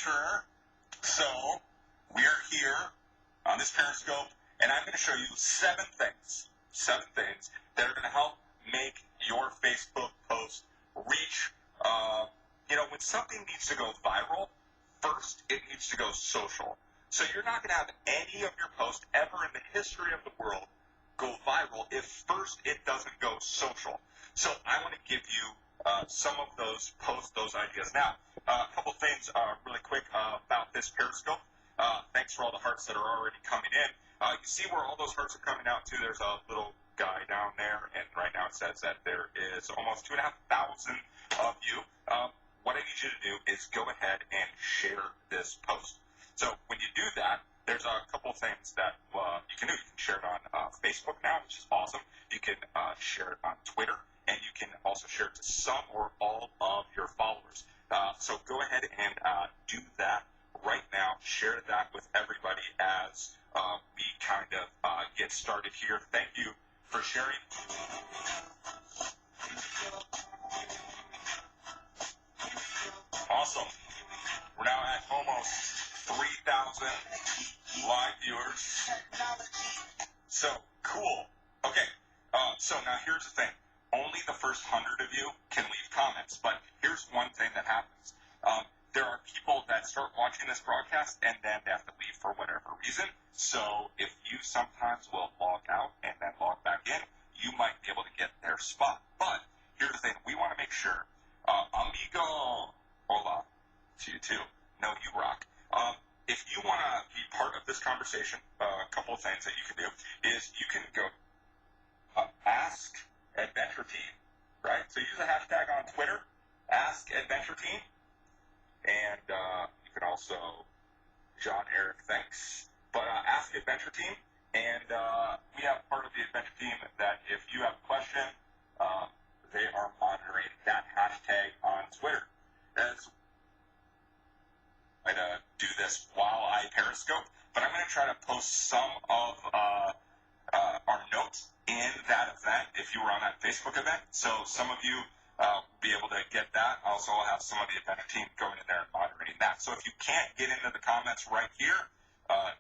adventurer. So we are here on this Periscope, and I'm going to show you seven things that are going to help make your Facebook post reach. When something needs to go viral, first it needs to go social. So you're not going to have any of your posts ever in the history of the world go viral if first it doesn't go social. So I want to give you some of those posts, those ideas. Now, a couple things really quick about this Periscope. Thanks for all the hearts that are already coming in. You see where all those hearts are coming out to? There's a little guy down there, and right now it says that there is almost 2,500 of you. What I need you to do is go ahead and share this post. So when you do that, there's a couple things that you can do. You can share it on Facebook now, which is awesome. You can share it on Twitter, and you can also share it to some or all of your followers. So go ahead and do that right now. Share that with everybody as we kind of get started here. Thank you for sharing. Awesome. We're now at almost 3,000 live viewers. So, cool. Okay, so now here's the thing. Only the first 100 of you can leave comments, but here's one thing that happens. There are people that start watching this broadcast and then they have to leave for whatever reason. So if you sometimes will log out and then log back in, you might be able to get their spot. But here's the thing. We want to make sure, amigo, hola, to you too. No, you rock. If you want to be part of this conversation, a couple of things that you can do is you can go Ask Adventure Team, right? So use the hashtag on Twitter, Ask Adventure Team. And you can also, John-Erik, thanks. But Ask Adventure Team, and we have part of the Adventure Team that if you have a question, they are monitoring that hashtag on Twitter. I'm going to do this while I Periscope, but I'm going to try to post some of our notes in that event if you were on that Facebook event. So some of you be able to get that. Also, I'll have some of the Adventure Team going in there and moderating that. So if you can't get into the comments right here,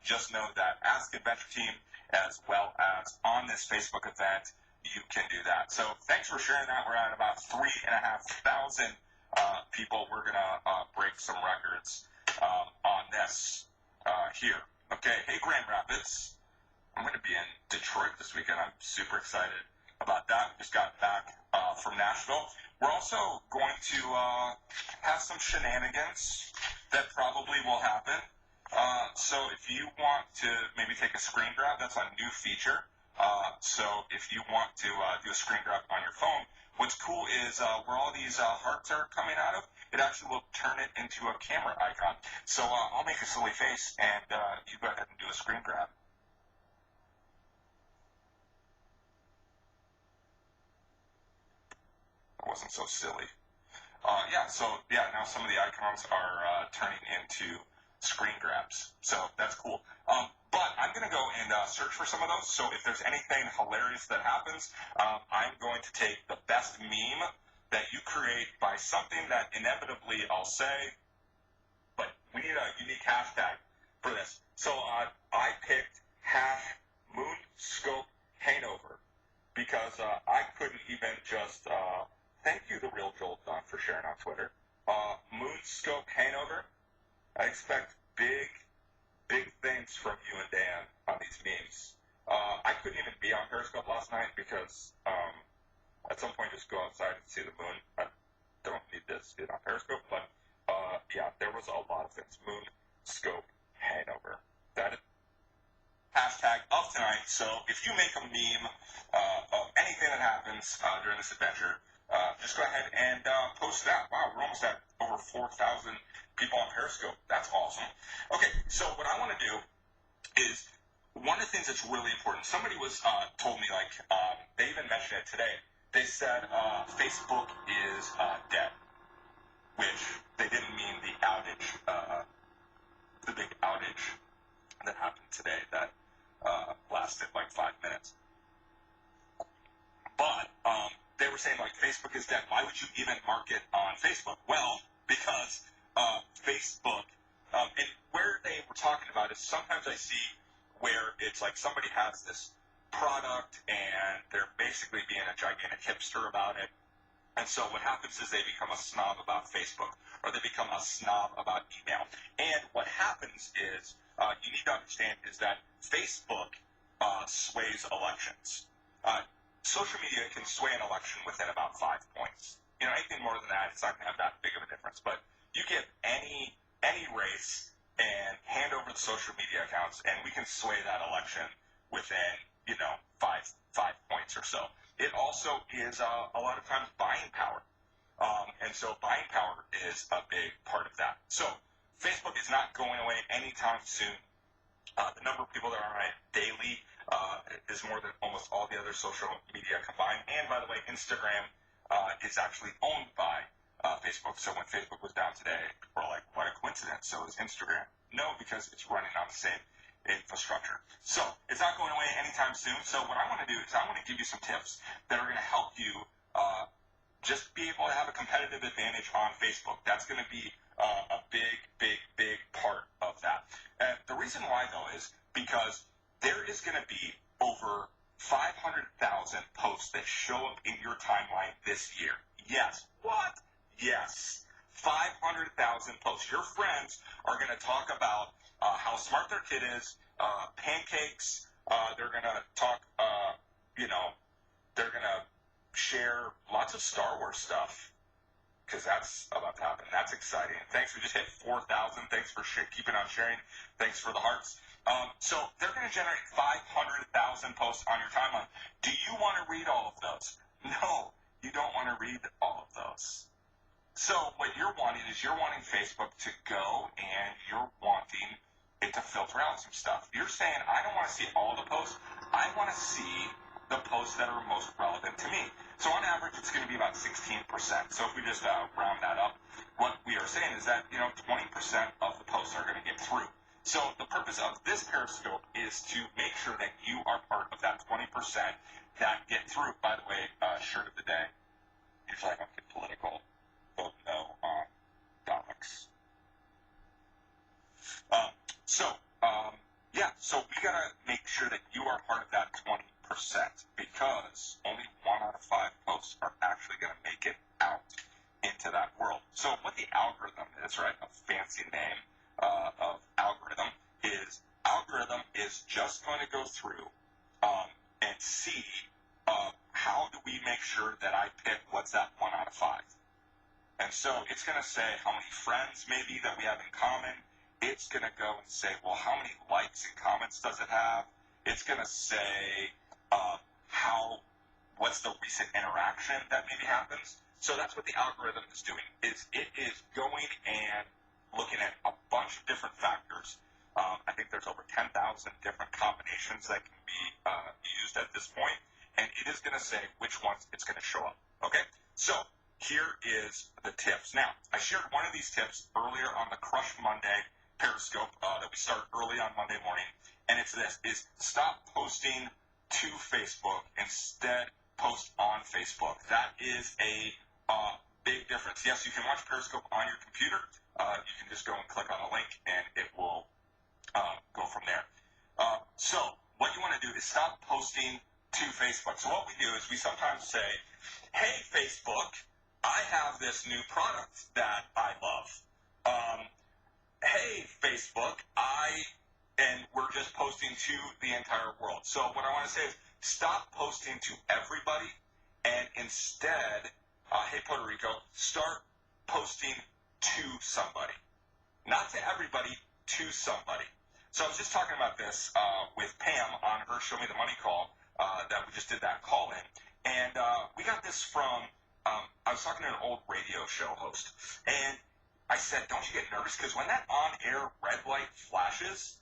just know that Ask Adventure Team, as well as on this Facebook event, you can do that. So thanks for sharing that. We're at about 3,500 people. We're going to break some records on this here. Okay, hey, Grand Rapids. I'm going to be in Detroit this weekend. I'm super excited about that. We just got back from Nashville. We're also going to have some shenanigans that probably will happen. So if you want to maybe take a screen grab, that's a new feature. So if you want to do a screen grab on your phone, what's cool is where all these hearts are coming out of, it actually will turn it into a camera icon. So I'll make a silly face, and you go ahead and do a screen grab. It wasn't so silly. Now some of the icons are turning into screen grabs. So that's cool. But I'm going to go and search for some of those. So if there's anything hilarious that happens, I'm going to take the best meme that you create by something that inevitably I'll say, but we need a unique hashtag for this. So I picked #Moonscope Hangover because I couldn't even just, thank you, The Real Joel Dunn, for sharing on Twitter. Moonscope Hangover. I expect big things from you and Dan on these memes. I couldn't even be on Periscope last night because at some point just go outside and see the moon. I don't need to see it on Periscope, but there was a lot of things. Moonscope Hangover. That is hashtag of tonight. So if you make a meme of anything that happens during this adventure, just go ahead and post it out. Wow, we're almost at over 4,000 people on Periscope. That's awesome. Okay, so what I want to do is one of the things that's really important. Somebody told me, they even mentioned it today. They said Facebook is dead, which they didn't mean the outage, the big outage that happened today that lasted like 5 minutes. But they were saying Facebook is dead. Why would you even market on Facebook? Well, because Facebook And where they were talking about is sometimes I see where it's like somebody has this product and they're basically being a gigantic hipster about it. And so what happens is they become a snob about Facebook, or they become a snob about email. And what happens is, you need to understand is that Facebook sways elections. Social media can sway an election within about 5 points. Anything more than that, it's not going to have that big of a difference. But you give any race and hand over the social media accounts, and we can sway that election within, five points or so. It also is a lot of times buying power. And so buying power is a big part of that. So Facebook is not going away anytime soon. The number of people that are on it daily is more than almost all the other social media combined. And by the way, Instagram is actually owned by Facebook. So when Facebook was down today, people are like, what a coincidence. So is Instagram. No, because it's running on the same infrastructure. So it's not going away anytime soon. So what I want to do is I want to give you some tips that are going to help you just be able to have a competitive advantage on Facebook. That's going to be a big part of that. And the reason why, though, is because there is going to be over 500,000 posts that show up in your timeline this year. Yes. What? Yes. 500,000 posts. Your friends are going to talk about how smart their kid is, pancakes. They're going to talk, they're going to share lots of Star Wars stuff, because that's about to happen. That's exciting. Thanks, we just hit 4,000. Thanks for keeping on sharing. Thanks for the hearts. So they're going to generate 500,000 posts on your timeline. Do you want to read all of those? No, you don't want to read all of those. So what you're wanting is you're wanting Facebook to go and you're wanting it to filter out some stuff. You're saying, I don't want to see all the posts. I want to see the posts that are most relevant to me. So on average, it's going to be about 16%. So if we just round that up, what we are saying is that, 20% of the posts are going to get through. So the purpose of this Periscope is to make sure that you are part of that 20% that get through. By the way, shirt of the day. Usually I don't get political. Vote no on docs. So we got to make sure that you are part of that 20%, because only 1 out of 5 posts are actually going to make it out into that world. So what the algorithm is, right, a fancy name of algorithm is just going to go through and see how do we make sure that I pick what's that 1 out of 5. And so it's going to say how many friends maybe that we have in common. It's going to go and say, well, how many likes and comments does it have? It's going to say what's the recent interaction that maybe happens. So that's what the algorithm is doing. It is going and looking at a bunch of different factors. I think there's over 10,000 different combinations that can be used at this point, and it is going to say which ones it's going to show up. Okay, so here is the tips. Now, I shared one of these tips earlier on the Crush Monday Periscope that we start early on Monday morning, and it's this, is stop posting to Facebook, instead post on Facebook. That is a big difference. Yes, you can watch Periscope on your computer. You can just go and click on a link, and it will go from there. So what you want to do is stop posting to Facebook. So what we do is we sometimes say, hey, Facebook, I have this new product that I love. Hey, Facebook, and we're just posting to the entire world. So what I want to say is stop posting to everybody, and instead, hey, Puerto Rico, start posting to somebody. Not to everybody, to somebody. So I was just talking about this with Pam on her Show Me the Money call that we just did that call in. And we got this from, I was talking to an old radio show host, and I said, don't you get nervous? Because when that on-air red light flashes,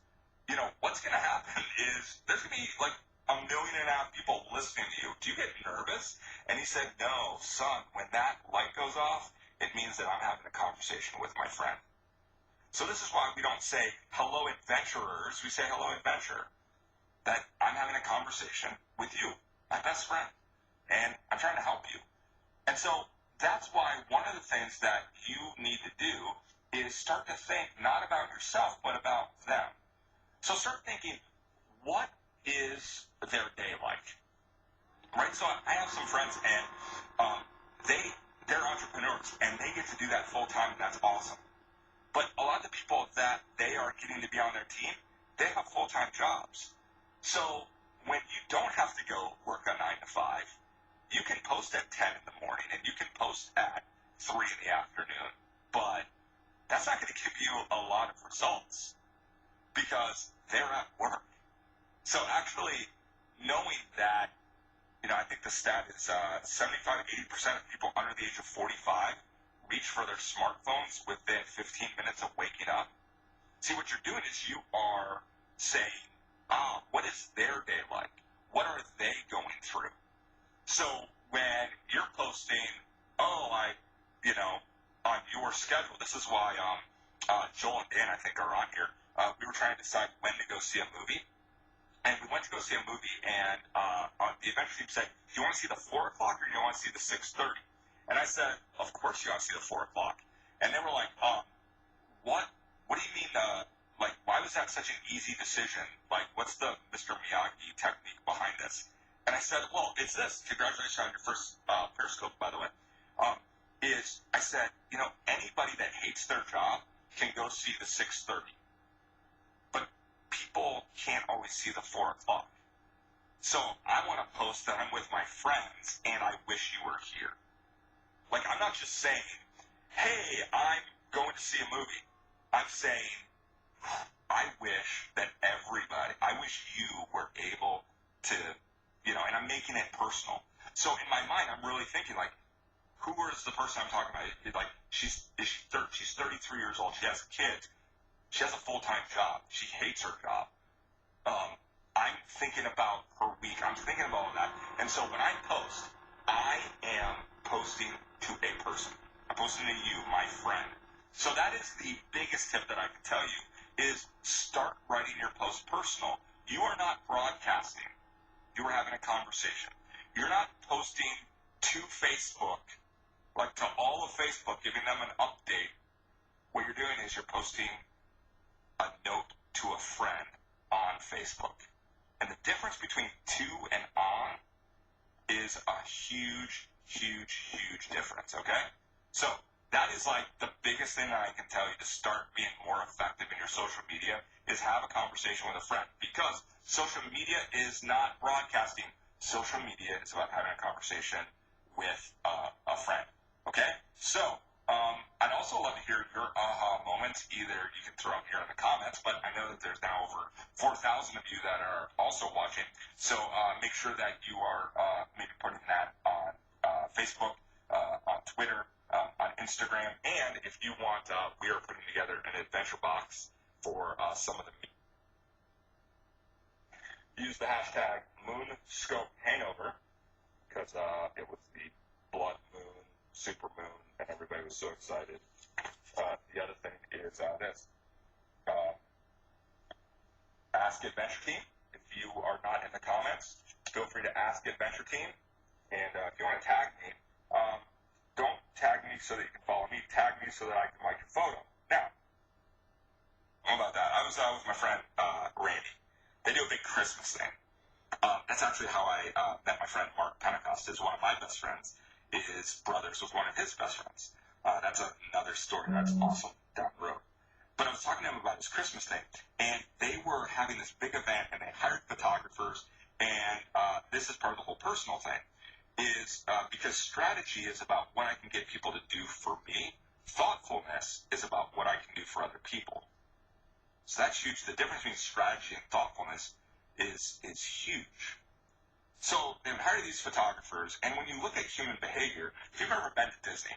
what's going to happen is there's going to be like 1.5 million people listening to you. Do you get nervous? And he said, no, son, when that light goes off, it means that I'm having a conversation with my friend. So this is why we don't say, hello, adventurers. We say, hello, adventurer. That I'm having a conversation with you, my best friend, and I'm trying to help you. And so that's why one of the things that you need to do is start to think not about yourself, but about them. So start thinking, what is their day like? Right? So I have some friends, and they're entrepreneurs, and they get to do that full time, and that's awesome. But a lot of the people that they are getting to be on their team, they have full-time jobs. So when you don't have to go work a 9 to 5, you can post at 10 in the morning, and you can post at 3 in the afternoon. But that's not going to give you a lot of results because they're at work. So actually knowing that, I think the stat is 75 to 80% of people under the age of 45 reach for their smartphones within 15 minutes of waking up. See, what you're doing is you are saying, what is their day like? What are they going through? So when you're posting, on your schedule, this is why Joel and Dan, I think, are on here. We were trying to decide when to go see a movie. And we went to go see a movie, and the adventure team said, do you want to see the 4 o'clock or do you want to see the 6:30? And I said, of course you want to see the 4 o'clock. And they were like, what do you mean, why was that such an easy decision? Like, what's the Mr. Miyagi technique behind this? And I said, well, it's this. Congratulations on your first Periscope, by the way. I said, anybody that hates their job can go see the 6:30. But people can't always see the 4 o'clock. So I want to post that I'm with my friends and I wish you were here. Like, I'm not just saying, hey, I'm going to see a movie. I'm saying, I wish that I wish you were able to, and I'm making it personal. So in my mind, I'm really thinking, like, who is the person I'm talking about? Like, she's 33 years old. She has kids. She has a full-time job. She hates her job. I'm thinking about her week. I'm thinking about all that. And so when I post, I am posting to a person. I'm posting to you, my friend. So that is the biggest tip that I can tell you is start writing your post personal. You are not broadcasting. You are having a conversation. You're not posting to Facebook, like to all of Facebook, giving them an update. What you're doing is you're posting a note to a friend on Facebook. And the difference between to and on is a huge, huge, huge difference, okay? So that is like the biggest thing that I can tell you to start being more effective in your social media is have a conversation with a friend, because social media is not broadcasting. Social media is about having a conversation with a friend, okay? So I'd also love to hear your aha moments. Either you can throw them here in the comments, but I know that there's now over 4,000 of you that are also watching. So make sure that you are maybe putting that on Facebook, on Twitter, on Instagram, and if you want, we are putting together an adventure box for some of the. Use the hashtag MoonScopeHangover because it was the blood moon, super moon, and everybody was so excited. The other thing is this. Ask Adventure Team. If you are not in the comments, feel free to ask Adventure Team. And if you want to tag me, don't tag me so that you can follow me. Tag me so that I can like your photo. Now, how about that? I was with my friend Randy. They do a big Christmas thing. That's actually how I met my friend Mark Pentecost. Is one of my best friends. His brothers was one of his best friends. That's another story that's awesome down the road. But I was talking to him about his Christmas thing, and they were having this big event, and they hired photographers, and this is part of the whole personal thing, is because strategy is about what I can get people to do for me. Thoughtfulness is about what I can do for other people. So that's huge. The difference between strategy and thoughtfulness is huge. So they would hire these photographers, and when you look at human behavior, if you've ever been to Disney,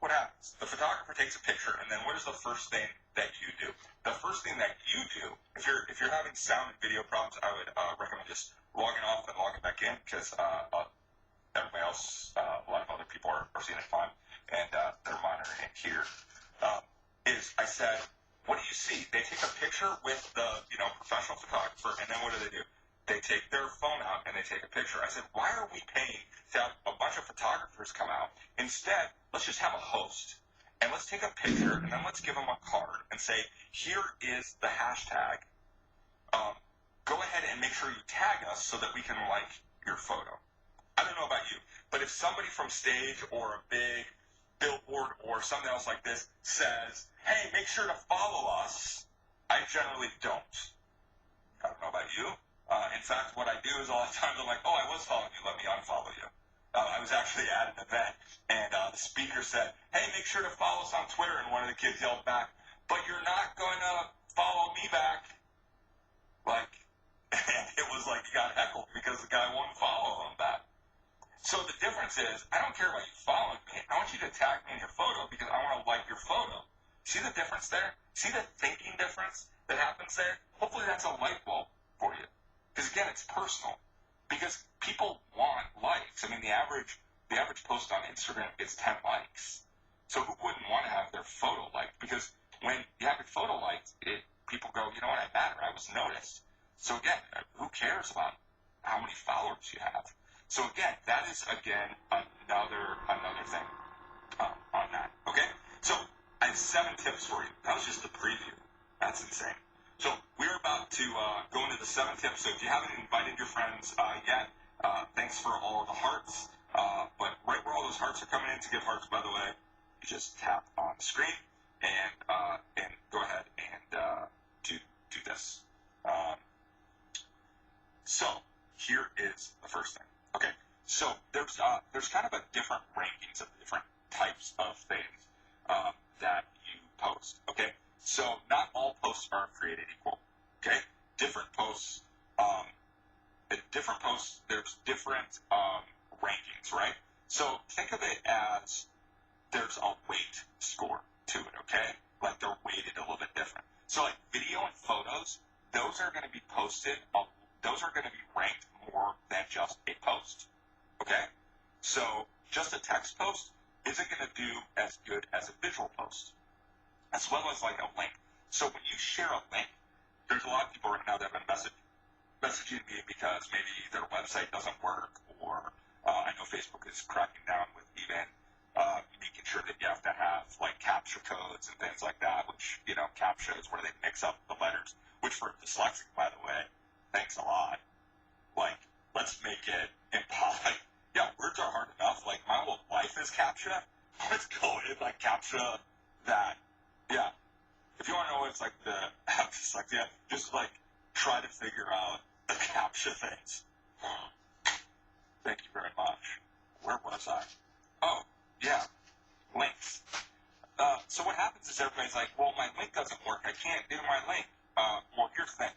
what happens? The photographer takes a picture, and then what is the first thing that you do? The first thing that you do, if you're having sound and video problems, I would recommend just logging off and logging back in, because everybody else, a lot of other people are seeing it fine, and they're monitoring it here. Is I said, what do you see? They take a picture with the professional photographer, and then what do? They take their phone out and they take a picture. I said, why are we paying to have a bunch of photographers come out? Instead, let's just have a host. and let's take a picture, and then let's give them a card and say, here is the hashtag. Go ahead and make sure you tag us so that we can like your photo. I don't know about you, but if somebody from stage or a big billboard or something else like this says, hey, make sure to follow us, I generally don't. I don't know about you. In fact, what I do is a lot of times I'm like, oh, I was following you, let me unfollow you. I was actually at an event, and the speaker said, hey, make sure to follow us on Twitter, and one of the kids yelled back, but you're not going to follow me back. Like, and it was like he got heckled because the guy wouldn't follow him back. So the difference is, I don't care about you following me. I want you to tag me in your photo because I want to like your photo. See the difference there? See the thinking difference that happens there? Hopefully that's a light bulb for you. Because again, it's personal. Because people want likes. I mean, the average post on Instagram is 10 likes. So who wouldn't want to have their photo liked? Because when you have your photo liked, people go, you know what, I matter. I was noticed. So again, who cares about how many followers you have? So again, that is another thing on that. Okay? So I have 7 tips for you. That was just the preview. That's insane. So we're about to go into the 7 tips. So if you haven't invited your friends yet, thanks for all of the hearts. But right where all those hearts are coming in, to give hearts, by the way, you just tap on the screen and go ahead and do this. So here is the first thing. Okay, so there's kind of a different rankings of different types of things that you post. Okay, so not all posts are created equal. Okay, different posts, there's different rankings, right? So think of it as there's a weight score to it. Okay, like they're weighted a little bit different. So like video and photos, those are going to be posted. Those are going to be ranked more than just a post, okay? So just a text post isn't going to do as good as a visual post, as well as like a link. So when you share a link, there's a lot of people right now that have been messaging me because maybe their website doesn't work, or I know Facebook is cracking down with even making sure that you have to have like CAPTCHA codes and things like that, which, you know, CAPTCHA is where they mix up the letters, which for dyslexic, by the way, thanks a lot. Like, let's make it impossible. Yeah, words are hard enough. Like, my whole life is CAPTCHA. Let's go in, like, CAPTCHA that. Yeah. If you want to know what it's like the dyslexia, just, like, try to figure out the CAPTCHA things. Thank you very much. Where was I? Oh, yeah. Links. So what happens is everybody's like, well, my link doesn't work. I can't do my link. Well, here's the thing.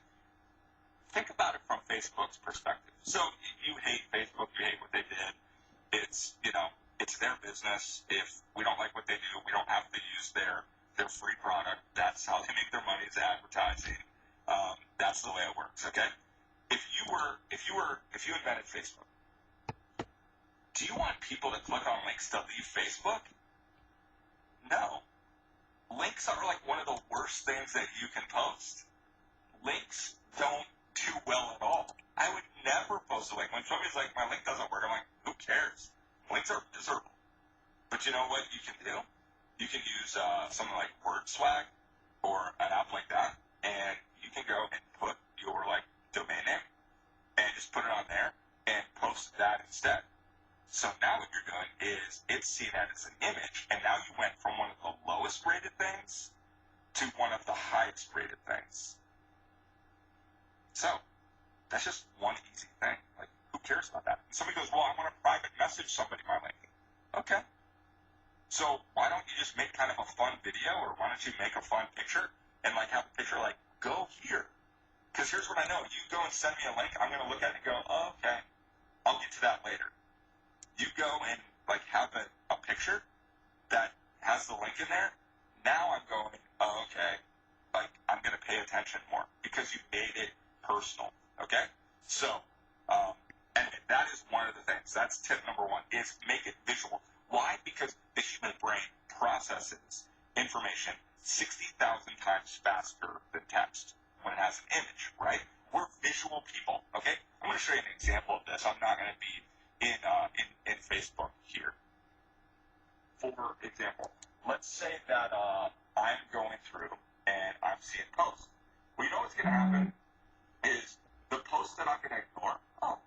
Think about it from Facebook's perspective. So you hate Facebook, you hate what they did. It's, you know, it's their business. If we don't like what they do, we don't have to use their free product. That's how they make their money, is advertising. That's the way it works, okay? If you invented Facebook, do you want people to click on links to leave Facebook? No. Links are like one of the worst things that you can post. Links don't do well at all. I would never post a link. When somebody's like, my link doesn't work, I'm like, who cares? Links are miserable. But you know what you can do? You can use something like WordSwag or an app like that, and you can go and put your like domain name and just put it on there and post that instead. So now what you're doing is it's seen as an image, and now you went from one of the lowest rated things to one of the highest rated things. So that's just one easy thing. Like, who cares about that? And somebody goes, well, I want to private message somebody my link. Okay. So why don't you just make kind of a fun video, or why don't you make a fun picture and like have a picture like, go here. Because here's what I know. You go and send me a link, I'm going to look at it and go, oh, okay, I'll get to that later. You go and like have a picture that has the link in there. Now I'm going, oh, okay, like I'm going to pay attention more because you made it personal. Okay? So, and that is one of the things. That's tip number 1, is make it visual. Why? Because the human brain processes information 60,000 times faster than text when it has an image, right? We're visual people, okay? I'm going to show you an example of this. I'm not going to be in Facebook here. For example, let's say that I'm going through and I'm seeing posts. Well, you know what's going to happen is the posts that I'm going to ignore. Oh,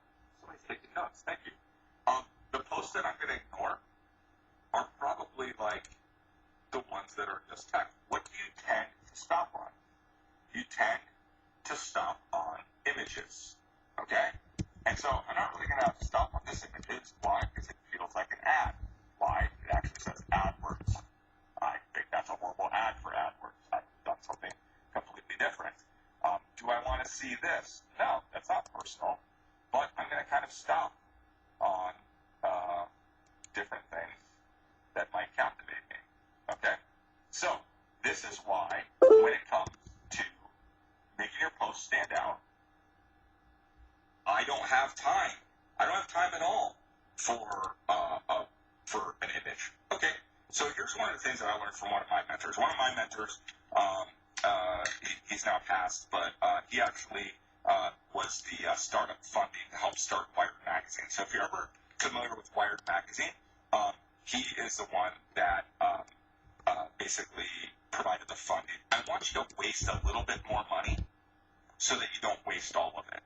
somebody's taking notes. Thank you. The posts that I'm going to ignore are probably like the ones that are just text. What do you tend to stop on? You tend to stop on images. Okay? And so I'm not really going to stop on this images. Why? Because it feels like an ad. Why? It actually says AdWords. I think that's a horrible ad for AdWords. I've done something completely different. Do I want to see this? No, that's not personal. But I'm going to kind of stop on different things that might captivate me. Okay? So, this is why, when it comes to making your post stand out, I don't have time. I don't have time at all for an image. Okay, so here's one of the things that I learned from one of my mentors. One of my mentors, he's now passed, but he actually was the startup funding to help start Wired Magazine. So if you're ever familiar with Wired Magazine, he is the one that basically provided the funding. I want you to waste a little bit more money so that you don't waste all of it.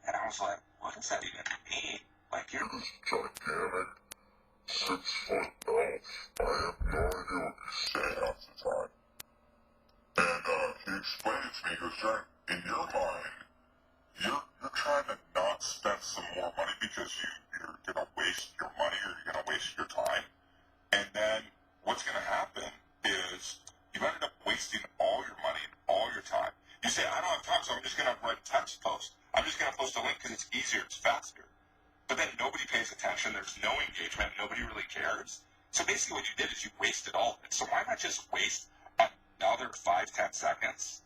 And I was like, what does that even mean? Like, you're this gigantic 6-foot elf. I have no idea what you say half the time. And he explained it to me. He goes, John, in your mind, you're trying to not spend some more money because you're going to waste your money or you're going to waste your time. And then what's going to happen is you ended up wasting all your money and all your time. You say, I don't have time, so I'm just going to write a text post. I'm just going to post a link because it's easier, it's faster. But then nobody pays attention. There's no engagement. Nobody really cares. So basically what you did is you wasted all of it. So why not just waste another 5-10 seconds?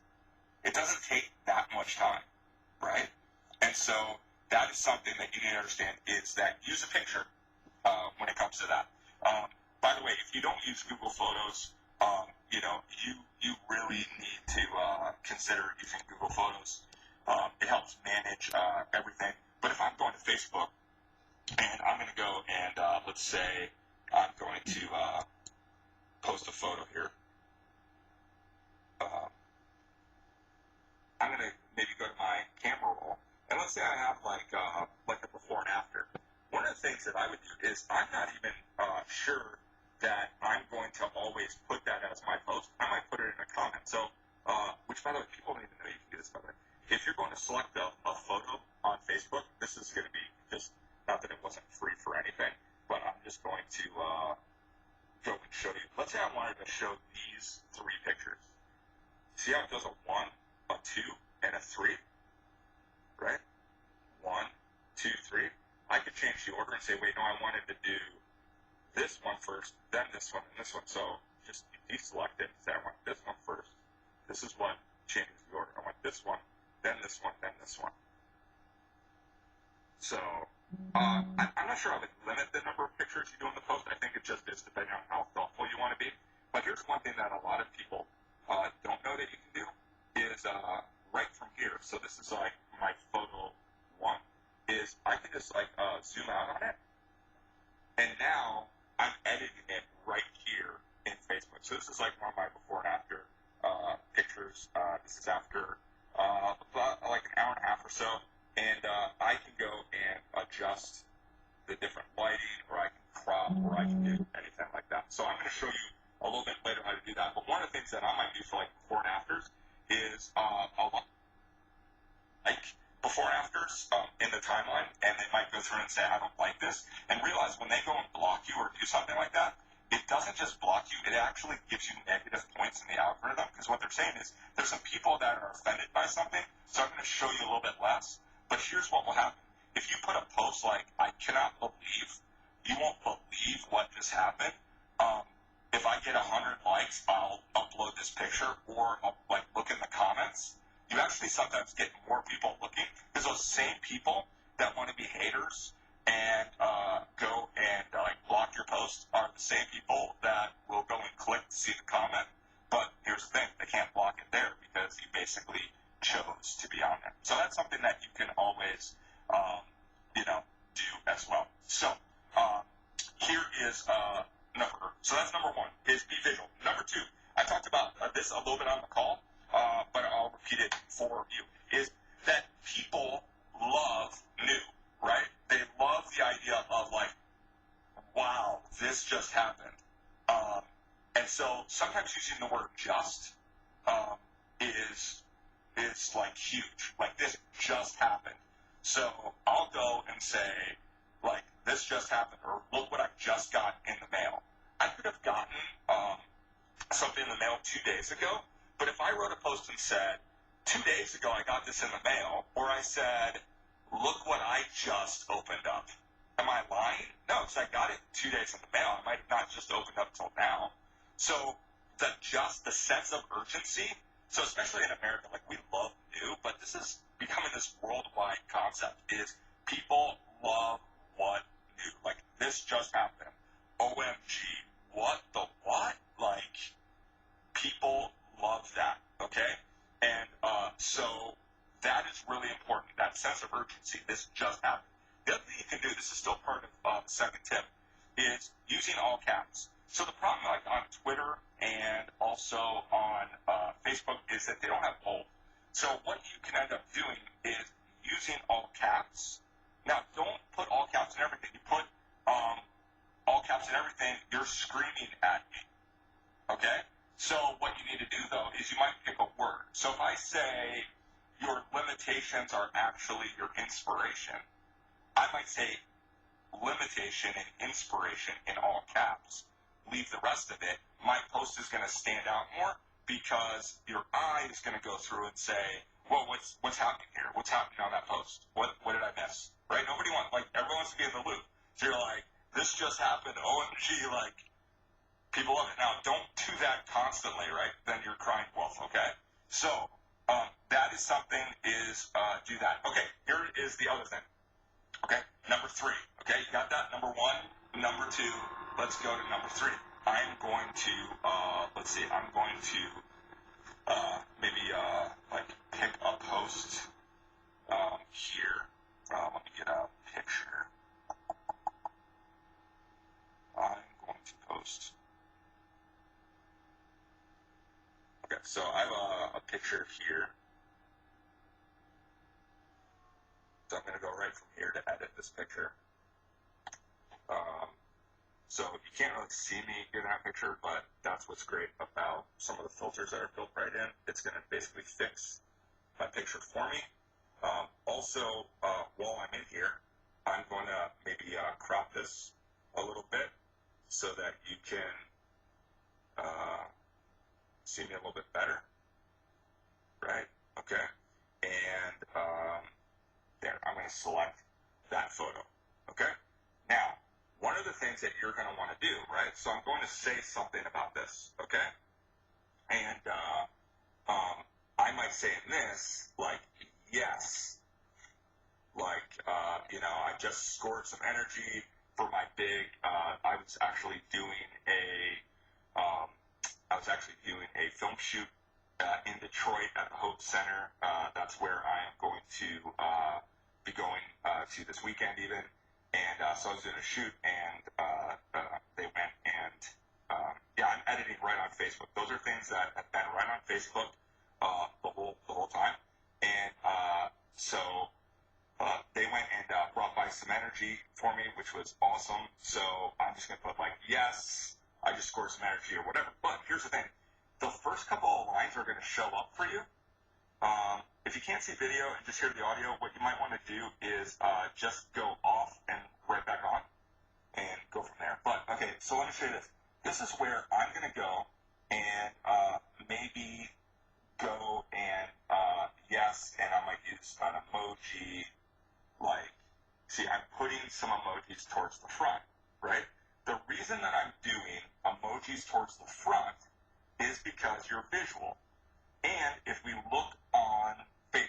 It doesn't take that much time, right? And so that is something that you need to understand is that use a picture when it comes to that. By the way, if you don't use Google Photos, you really need to consider using Google Photos. It helps manage everything. But if I'm going to Facebook and I'm going to go and let's say I'm going to post a photo here. I'm going to maybe go to my camera roll, and let's say I have like a before and after. One of the things that I would do is I'm not even sure that I'm going to always put that as my post. I might put it in a comment. So, which by the way, people don't even know you can do this, by the way. If you're going to select a photo on Facebook, this is going to be just, not that it wasn't free for anything, but I'm just going to go and show you. Let's say I wanted to show these 3 pictures. See how it does a 1, a 2, and a 3, right? 1, 2, 3. I could change the order and say, wait, no, I wanted to do this one first, then this one, and this one. So just deselect it and say, I want this one first. This is what changes the order. I want this one, then this one, then this one. So I'm not sure I would limit the number of pictures you do in the post. I think it just is depending on how thoughtful you want to be. But here's one thing that a lot of people don't know that you can do is right from here. So this is like my photo 1. Is I can just like zoom out on it, and now I'm editing it right here in Facebook. So this is like one of my before and after pictures. This is after about like an hour and a half or so, and I can go and adjust the different lighting, or I can crop, or I can do anything like that. So I'm going to show you a little bit later how to do that. But one of the things that I might do for like before and afters is a lot like before and afters in the timeline, and they might go through and say, I don't like this, and realize when they go and block you or do something like that, it doesn't just block you, it actually gives you negative points in the algorithm, because what they're saying is there's some people that are offended by something, so I'm going to show you a little bit less, but here's what will happen. If you put a post like, I cannot believe, you won't believe what just happened. If I get 100 likes, I'll upload this picture, or I'll like look in the comments. You actually sometimes get more people looking, because those same people that want to be haters and go and like block your post are the same people that will go and click to see the comment. But here's the thing, they can't block it there because you basically chose to be on there. So that's something that you can always, do as well. So here is so that's number 1, is be visual. this a little bit on the call, but I'll repeat it for you, is that people love new, right? They love the idea of like, wow, this just happened. And so sometimes using the word just is like huge. Like, this just happened. So I'll go and say, like, this just happened, or look what I just got in the mail. I could have gotten something in the mail 2 days ago, but if I wrote a post and said, 2 days ago I got this in the mail, or I said, look what I just opened up. Am I lying? No, because I got it 2 days in the mail. I might have not just opened up till now. So the sense of urgency, so especially in America, like, we love new, but this is becoming this worldwide concept, is people love what new. Like, this just happened. OMG. What the what? Like, people love that, okay? And so that is really important, that sense of urgency. This just happened. The other thing you can do, this is still part of the second tip, is using all caps. So the problem, like, on Twitter and also on Facebook, is that they don't have bold. So what you can end up doing is using all caps. Now, don't put all caps in everything. You put all caps in everything, you're screaming at me. Okay? So what you need to do, though, is you might pick a word. So if I say your limitations are actually your inspiration, I might say limitation and inspiration in all caps. Leave the rest of it. My post is going to stand out more because your eye is going to go through and say, well, what's happening here? What's happening on that post? What did I miss? Right? Nobody wants, like, everyone wants to be in the loop. So you're like, this just happened. OMG, like, people love it. Now, don't do that constantly, right? Then you're crying wolf, okay? So, that is something, is do that. Okay, here is the other thing. Okay, number 3. Okay, you got that? Number 1, number 2. Let's go to number 3. I'm going to, let's see, I'm going to maybe like pick a post here. Let me get a picture. I'm going to post. Okay, so I have a picture here. So I'm going to go right from here to edit this picture. So you can't really see me in that picture, but that's what's great about some of the filters that are built right in. It's going to basically fix my picture for me. Also, while I'm in here, I'm going to maybe crop this a little bit so that you can see me a little bit better. Right? Okay. And there, I'm going to select that photo. Okay? Now, one of the things that you're going to want to do, right? So I'm going to say something about this, okay? And I might say in this, like, yes, like, I just scored some energy for my big. I was actually doing a film shoot in Detroit at the Hope Center. That's where I am going to be going to this weekend even. And so I was doing a shoot, and they went and, I'm editing right on Facebook. Those are things that have been right on Facebook the whole time. And so they went and brought by some energy for me, which was awesome. So I'm just going to put, like, yes, I just scored some energy or whatever. But here's the thing. The first couple of lines are going to show up for you. If you can't see video and just hear the audio, what you might want to do is just go off and right back on and go from there. But, okay, so let me show you this. This is where I'm going to go and maybe go and, yes, and I might use an emoji, like, see, I'm putting some emojis towards the front, right? The reason that I'm doing emojis towards the front is because you're visual. And if we look on Facebook,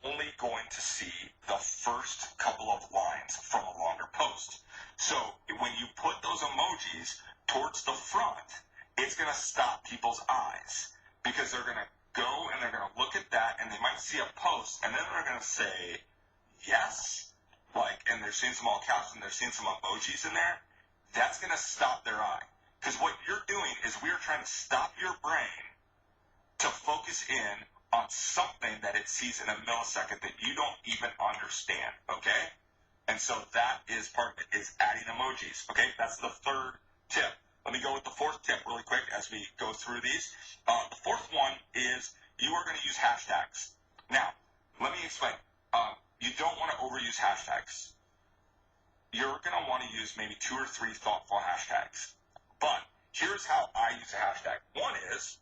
only going to see the first couple of lines from a longer post. So when you put those emojis towards the front, it's going to stop people's eyes because they're going to go and they're going to look at that and they might see a post and then they're going to say, yes, like, and they're seeing some all caps and they're seeing some emojis in there. That's going to stop their eye. Because what you're doing is we're trying to stop your brain to focus in on something that it sees in a millisecond that you don't even understand, okay? And so that is part of it, is adding emojis, okay? That's the third tip. Let me go with the fourth tip really quick as we go through these. The fourth one is you are going to use hashtags. Now, let me explain. You don't want to overuse hashtags. You're going to want to use maybe 2 or 3 thoughtful hashtags. But here's how I use a hashtag. One is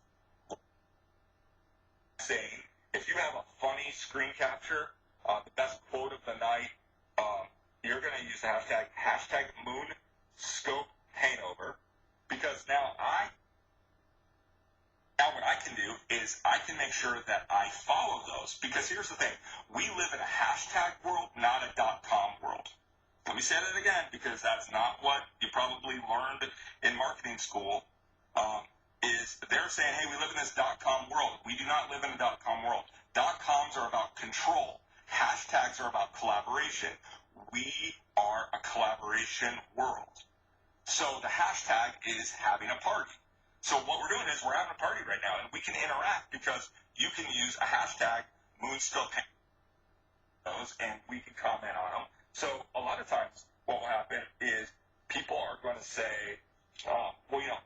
saying, if you have a funny screen capture, the best quote of the night, you're going to use the hashtag #MoonScopeHangover, because now what I can do is I can make sure that I follow those, because here's the thing. We live in a hashtag world, not a .com world. Let me say that again, because that's not what you probably learned in marketing school. Is they're saying, hey, we live in this .com world. We do not live in a .com world. .coms are about control. Hashtags are about collaboration. We are a collaboration world. So the hashtag is having a party. So what we're doing is we're having a party right now, and we can interact because you can use a hashtag, Moonscope, and we can comment on them. So a lot of times what will happen is people are going to say,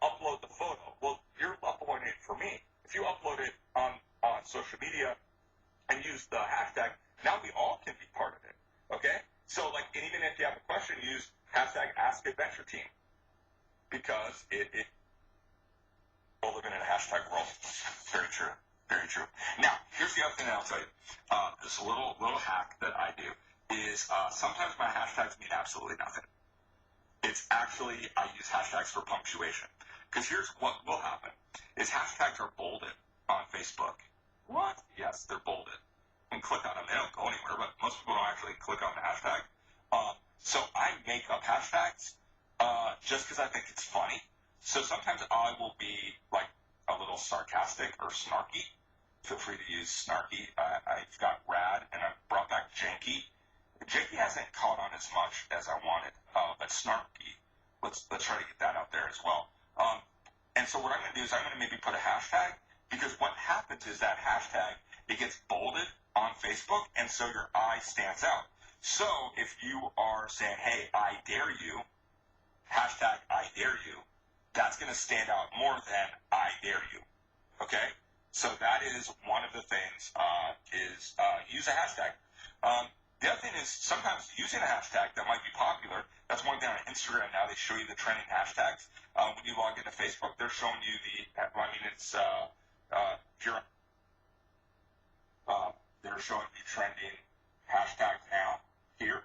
upload the photo. Well, you're uploading it for me. If you upload it on social media and use the hashtag, now we all can be part of it, okay? So, and even if you have a question, use hashtag #AskAdventureTeam, because we're living in a hashtag world. Very true. Very true. Now, here's the other thing that I'll tell you. This little hack that I do is sometimes my hashtags mean absolutely nothing. It's actually, I use hashtags for punctuation. Because here's what will happen, is hashtags are bolded on Facebook. What? Yes, they're bolded. You can click on them. They don't go anywhere, but most people don't actually click on the hashtag. So I make up hashtags just because I think it's funny. So sometimes I will be like a little sarcastic or snarky. Feel free to use snarky. I've got rad, and I've brought back janky. Janky hasn't caught on as much as I wanted, but snarky, let's try to get that out there as well. And so what I'm going to do is I'm going to maybe put a hashtag, because what happens is that hashtag, it gets bolded on Facebook, and so your I stands out. So if you are saying, hey, I dare you, hashtag I dare you, that's going to stand out more than I dare you, okay? So that is one of the things, use a hashtag. The other thing is sometimes using a hashtag that might be popular. That's one thing on Instagram now. They show you the trending hashtags. When you log into Facebook, they're showing you they're showing you trending hashtags now here.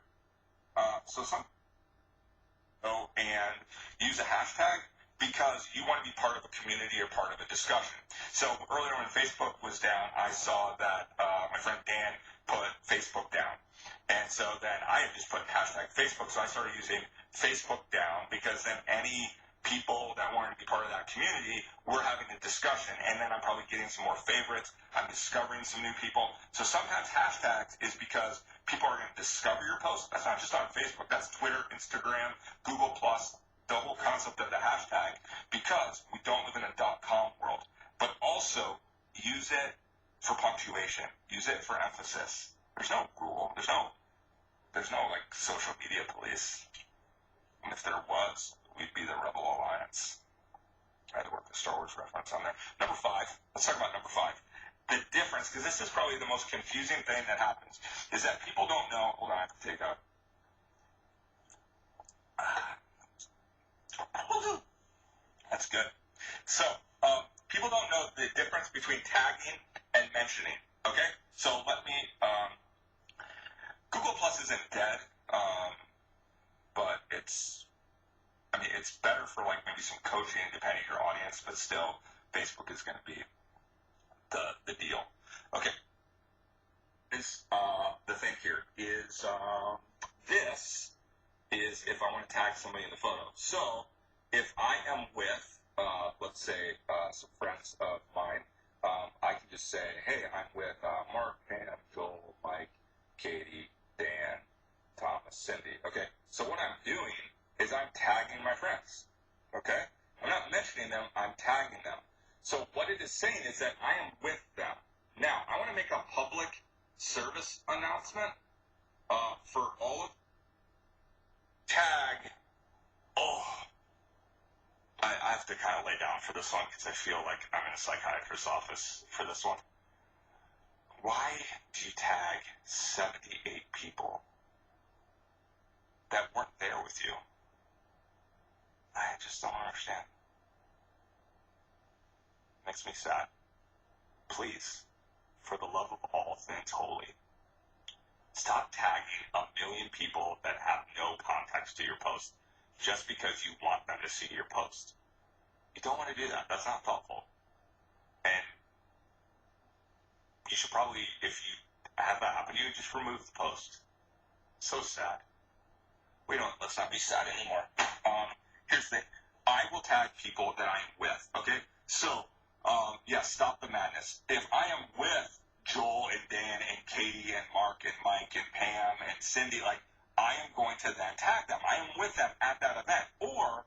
And use a hashtag because you want to be part of a community or part of a discussion. So earlier when Facebook was down, I saw that my friend Dan put Facebook down. And so then I had just put hashtag Facebook. So I started using Facebook down, because then any people that wanted to be part of that community were having a discussion. And then I'm probably getting some more favorites. I'm discovering some new people. So sometimes hashtags is because people are going to discover your post. That's not just on Facebook. That's Twitter, Instagram, Google+. The whole concept of the hashtag, because we don't live in a .com world. But also use it for punctuation. Use it for emphasis. There's no rule. There's no like social media police. And if there was, we'd be the Rebel Alliance. I had to work the Star Wars reference on there. Number 5. Let's talk about number 5. The difference, because this is probably the most confusing thing that happens, is that people don't know. Hold on, I have to take a. That's good. So, people don't know the difference between tagging and mentioning. Okay? So let me. Google Plus isn't dead, but it's better for like maybe some coaching depending on your audience, but still, Facebook is going to be the deal. Okay. The thing here is this is if I want to tag somebody in the photo. So if I am with, let's say, some friends of mine, I can just say, hey, I'm with Mark, Pam, Joel, Mike, Katie, Dan, Thomas, Cindy. Okay, so what I'm doing is I'm tagging my friends. Okay? I'm not I'm tagging them. So what it is saying is that I am with them. Now, I want to make a public service announcement for all of tag. Oh, I have to kind of lay down for this one because I feel like I'm in a psychiatrist's office for this one. Why do you tag 78 people that weren't there with you? I just don't understand. Makes me sad. Please, for the love of all things holy, stop tagging 1 million people that have no context to your post just because you want them to see your post. You don't want to do that. That's not thoughtful. And you should probably, if you have that happen to you, just remove the post. So sad. Let's not be sad anymore. Here's the thing. I will tag people that I am with, okay? So, stop the madness. If I am with Joel and Dan and Katie and Mark and Mike and Pam and Cindy, I am going to then tag them. I am with them at that event. Or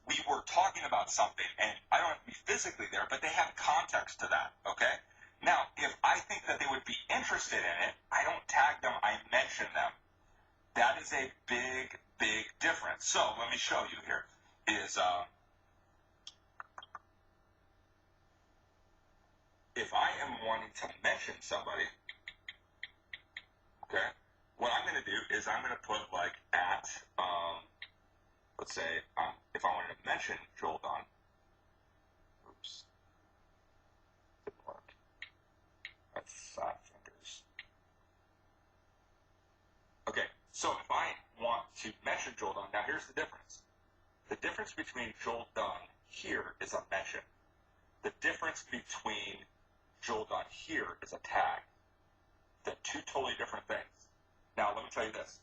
we were talking about something, and I don't have to be physically there, but they have context to that, okay? Now, if I think that they would be interested in it, I don't tag them, I mention them. That is a big, big difference. So, let me show you here. If I am wanting to mention somebody, okay, what I'm going to do is I'm going to put at, let's say, if I wanted to mention Joel Don. Oops. Didn't work. That's 5 fingers. Okay, so if I want to mention Joel Don, now here's the difference. The difference between Joel Don here is a mention. The difference between Joel Don here is a tag. They're two totally different things. Now, let me tell you this.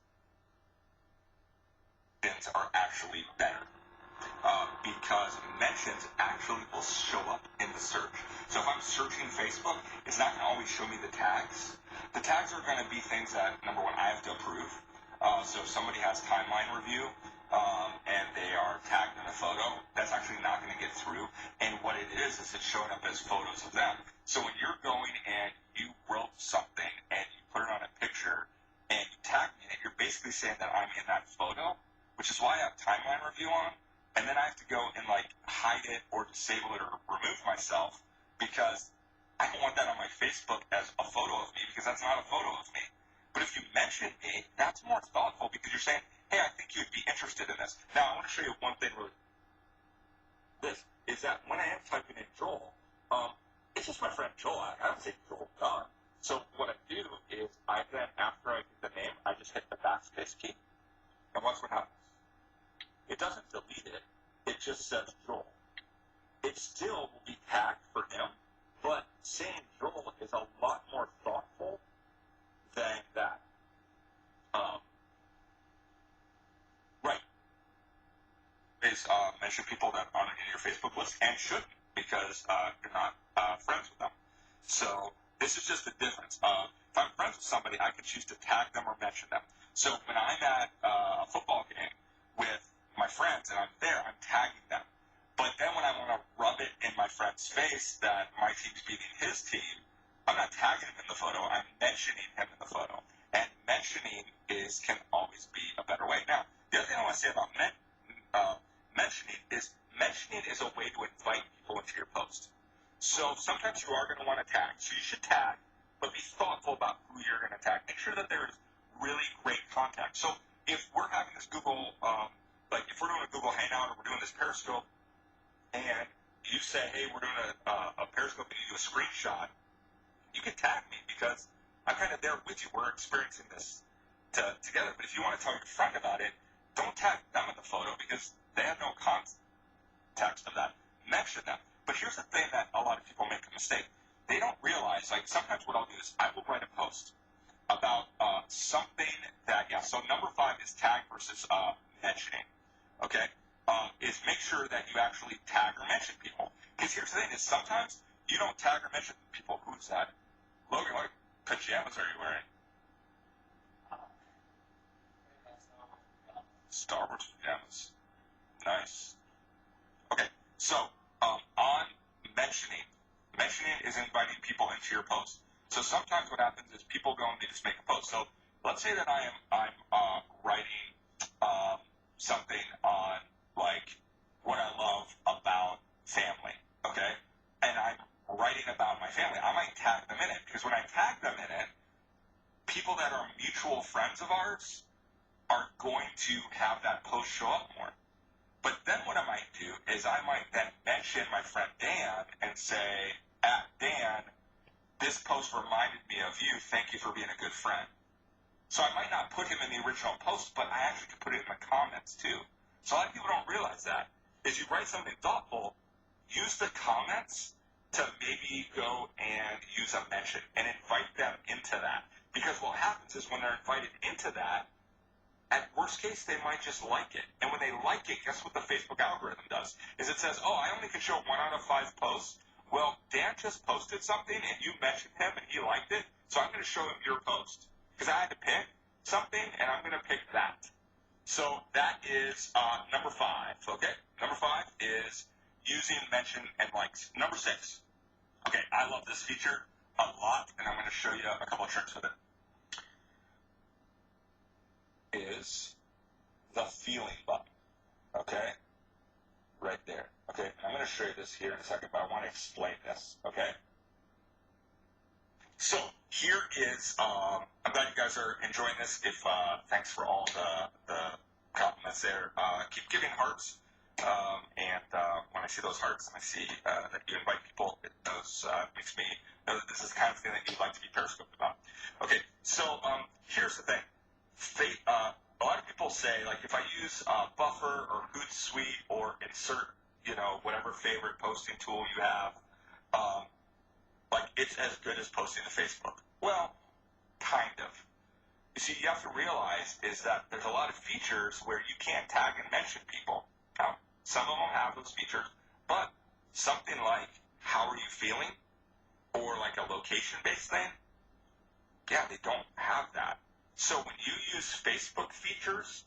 Mentions are actually better because mentions actually will show up in the search. So if I'm searching Facebook, it's not going to always show me the tags. The tags are going to be things that, number one, I have to approve. So if somebody has timeline review and they are tagged in a photo, that's actually not going to get through. And what it is it's showing up as photos of them. So when you're going and you wrote something and you put it on a picture and you tag me in it, you're basically saying that I'm in that photo, which is why I have timeline review on. And then I have to go and hide it or disable it or remove myself because I don't want that on my Facebook as a photo of me because that's not a photo of me. But if you mention me, that's more thoughtful because you're saying, hey, I think you'd be interested in this. Now, I want to show you one thing really. This is that when I am typing in Joel, it's just my friend Joel. I don't say Joel Don. So what I do is I then, after I get the name, I just hit the backspace key. And watch what happens. It doesn't delete it. It just says Joel. It still will be tagged for him, but saying Joel is a lot more thoughtful than that. Right. Is mention people that aren't in your Facebook list and shouldn't because you're not friends with them. So this is just the difference. If I'm friends with somebody, I can choose to tag them or mention them. So when I'm at a football game with my friends and I'm there, I'm tagging them. But then when I want to rub it in my friend's face that my team's beating his team, I'm not tagging him in the photo. I'm mentioning him in the photo. And mentioning can always be a better way. Now, the other thing I want to say about mentioning is a way to invite people into your post. So sometimes you are going to want to tag. So you should tag, but be thoughtful about who you're going to tag. Make sure that there's really great contact. So if we're having this Google, if we're doing a Google Hangout or we're doing this Periscope, and you say, hey, we're doing a Periscope and you do a screenshot, you can tag me because I'm kind of there with you. We're experiencing this together. But if you want to tell your friend about it, don't tag them in the photo because they have no context of that. Mention them. But here's the thing that a lot of people make a mistake. They don't realize, sometimes what I'll do is I will write a post about something that, so number 5 is tag versus mentioning, okay? Is make sure that you actually tag or mention people. Because here's the thing is sometimes you don't tag or mention people. Who's that? Logan, what pajamas are you wearing? Star Wars pajamas. Nice. Okay, so mentioning. Mentioning is inviting people into your post. So sometimes what happens is people go and they just make a post. So let's say that I'm writing something on like what I love about family, okay? And I'm writing about my family. I might tag them in it because when I tag them in it, people that are mutual friends of ours are going to have that post show up more. But then what I might do is I might then mention my friend Dan and say, at Dan, this post reminded me of you. Thank you for being a good friend. So I might not put him in the original post, but I actually could put it in the comments too. So a lot of people don't realize that. Is you write something thoughtful, use the comments to maybe go and use a mention and invite them into that. Because what happens is when they're invited into that, at worst case, they might just like it. And when they like it, guess what the Facebook algorithm does? Is it says, oh, I only can show 1 out of 5 posts. Well, Dan just posted something and you mentioned him and he liked it, so I'm going to show him your post. Because I had to pick something and I'm going to pick that. So that is number 5, okay? Number 5 is using mention and likes. Number 6. Okay, I love this feature a lot, and I'm going to show you a couple of tricks with it. Is the feeling button, okay? Right there, okay? I'm going to show you this here in a second, but I want to explain this, okay? So here is, I'm glad you guys are enjoying this. Thanks for all the compliments there. Keep giving hearts, and when I see those hearts and I see that you invite people, it makes me know that this is the kind of thing that you'd like to be periscoped about. Okay, so here's the thing. A lot of people say, like, if I use Buffer or Hootsuite or insert, whatever favorite posting tool you have, like, it's as good as posting to Facebook. Well, kind of. You see, you have to realize is that there's a lot of features where you can't tag and mention people. Now, some of them have those features, but something like, how are you feeling? Or like a location-based thing, yeah, they don't have that. So when you use Facebook features,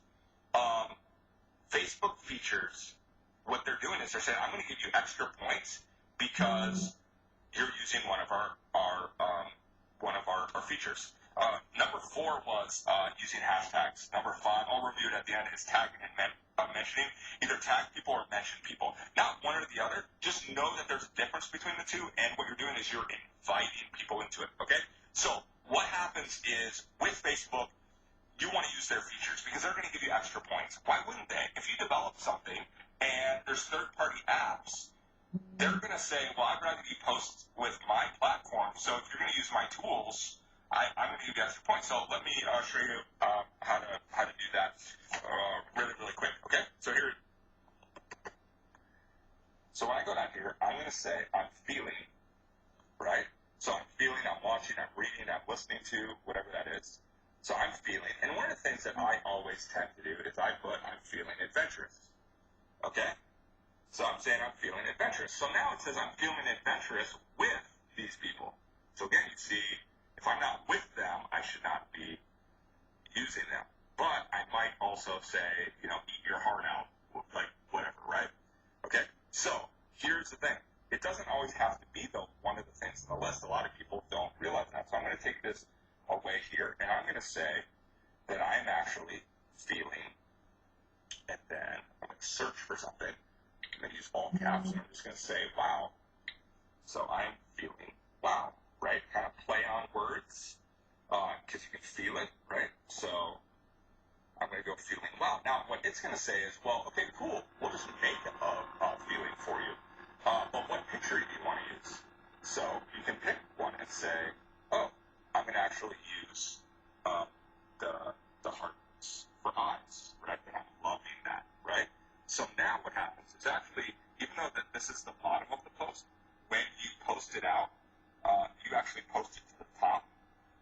what they're doing is they're saying, I'm going to give you extra points because you're using one of our features. Number 4 was using hashtags. Number 5, I'll review it at the end, is tagging and mentioning. Either tag people or mention people. Not one or the other. Just know that there's a difference between the two, and what you're doing is you're inviting people into it, okay? So what happens is with Facebook, you want to use their features because they're going to give you extra points. Why wouldn't they? If you develop something and there's third-party apps, they're going to say, well, I'd rather you post with my platform. So if you're going to use my tools, I'm going to give you extra points. So let me show you how to do that really, really quick. Okay? So here. So when I go down here, I'm going to say I'm feeling, right? So I'm feeling, I'm watching, I'm reading, I'm listening to, whatever that is. So I'm feeling. And one of the things that I always tend to do is I put I'm feeling adventurous. Okay? So I'm saying I'm feeling adventurous. So now it says I'm feeling adventurous with these people. So again, you see, if I'm not with them, I should not be using them. But I might also say, eat your heart out, like whatever, right? Okay? So here's the thing. It doesn't always have to be one of the things on the list. A lot of people don't realize that. So I'm going to take this away here, and I'm going to say that I'm actually feeling, and then I'm going to search for something. I'm going to use all caps, and I'm just going to say, wow. So I'm feeling, wow, right? Kind of play on words, because you can feel it, right? So I'm going to go feeling, wow. Now, what it's going to say is, well, okay, cool. We'll just make a feeling for you. But what picture do you want to use? So you can pick one and say, oh, I'm going to actually use the hearts for eyes, right? And I'm loving that, right? So now what happens is actually, even though that this is the bottom of the post, when you post it out, you actually post it to the top.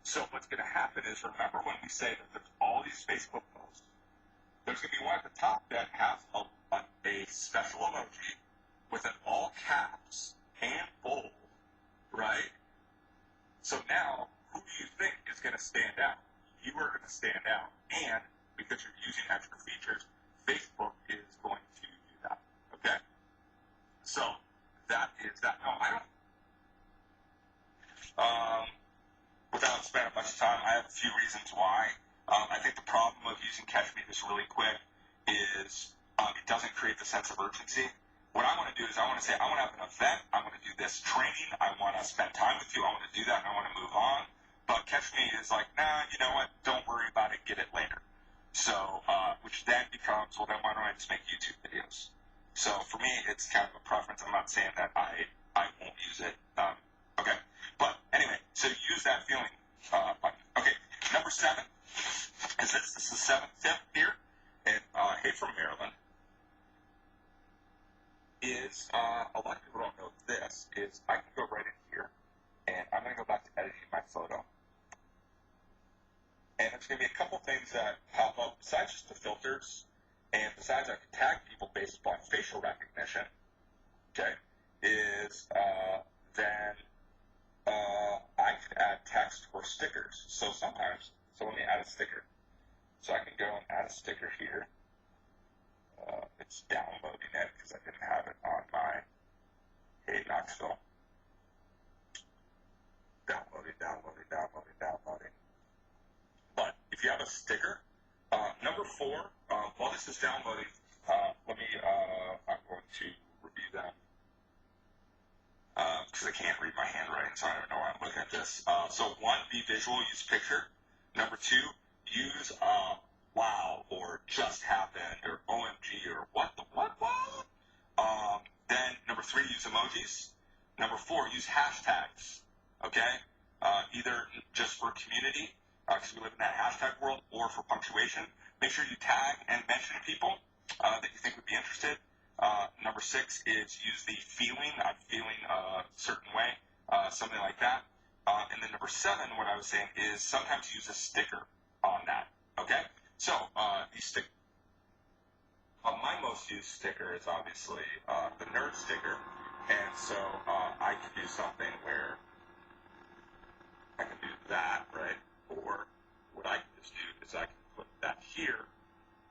So what's going to happen is, remember when we say that there's all these Facebook posts, there's going to be one at the top that has a special emoji with an all caps and bold, right? So now, who do you think is going to stand out? You are going to stand out. And because you're using extra features, Facebook is going to do that. Okay? So that is that. No, I don't. Without spending much time, I have a few reasons why. I think the problem of using Catch Me This really quick is it doesn't create the sense of urgency. What I want to do is I want to say, I want to have an event, I want to do this training, I want to spend time with you, I want to do that, and I want to move on. But Catch Me is like, nah, you know what, don't worry about it, get it later. So, which then becomes, well, then why don't I just make YouTube videos? So for me, it's kind of a preference. I'm not saying that I won't use it. Okay. But anyway, so use that feeling button. Okay, number 7 is this. This is the 7th tip here. And Hey from Maryland is, a lot of people don't know this, is I can go right in here, and I'm going to go back to editing my photo. And there's going to be a couple things that pop up besides just the filters, and besides I can tag people based upon facial recognition, okay, is then I could add text or stickers. So sometimes, let me add a sticker. So I can go and add a sticker here. It's downloading it because I didn't have it on my Hey Knoxville. Downloading. But if you have a sticker, number 4, while this is downloading, let me, I'm going to review that. Because I can't read my handwriting, so I don't know why I'm looking at this. So 1, be visual, use picture. Number 2, use wow, or just happened, or OMG, or what. Then number 3, use emojis. Number 4, use hashtags. Okay, either just for community, because we live in that hashtag world, or for punctuation. Make sure you tag and mention people that you think would be interested. Number 6 is use the feeling. I'm feeling a certain way, something like that. And then number 7, what I was saying is sometimes use a sticker on that. Okay, so my most used sticker is obviously the nerd sticker, and so I can do something where I can do that, right? Or what I can just do is I can put that here.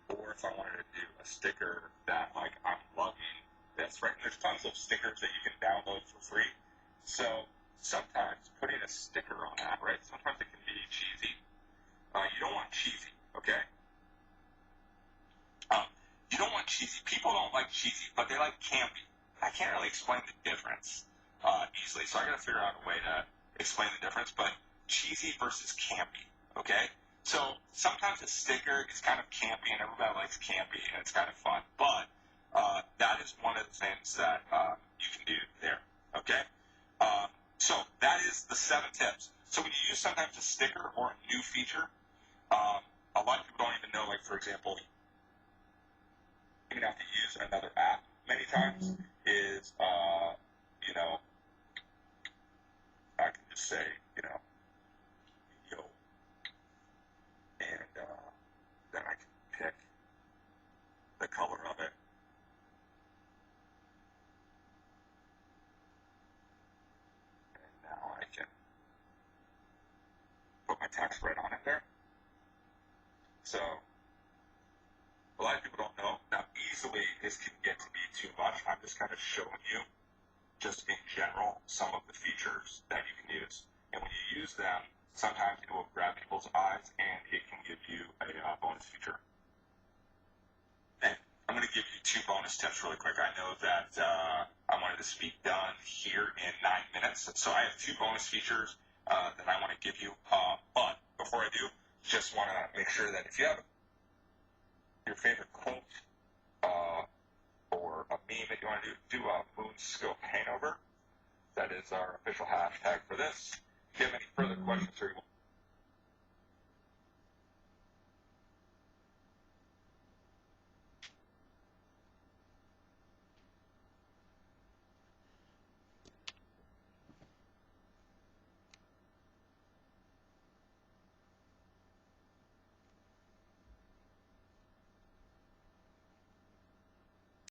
Or if I wanted to do a sticker that, like, I'm loving this, right? And there's tons of stickers that you can download for free. So sometimes putting a sticker on that, right? Sometimes it can be cheesy. You don't want cheesy, okay? You don't want cheesy. People don't like cheesy, but they like campy. I can't really explain the difference easily, so I got to figure out a way to explain the difference. But cheesy versus campy, okay? So sometimes a sticker is kind of campy, and everybody likes campy, and it's kind of fun. But that is one of the things that you can do there, okay? So that is the 7 tips. So when you use sometimes a sticker or a new feature, a lot of people don't even know, like, for example, you have to use another app many times is, I can just say, yo, and then I can pick the color of it. And now I can put my text right on it there. So a lot of people don't know. Now, easily, this can get to be too much. I'm just kind of showing you, just in general, some of the features that you can use. And when you use them, sometimes it will grab people's eyes, and it can give you a bonus feature. And I'm going to give you 2 bonus tips really quick. I know that I wanted this to be done here in 9 minutes. So I have 2 bonus features that I want to give you. But before I do, just want to make sure that if you have your favorite quote or a meme that you want to do a Moonscope hangover. That is our official hashtag for this. If you have any further questions or you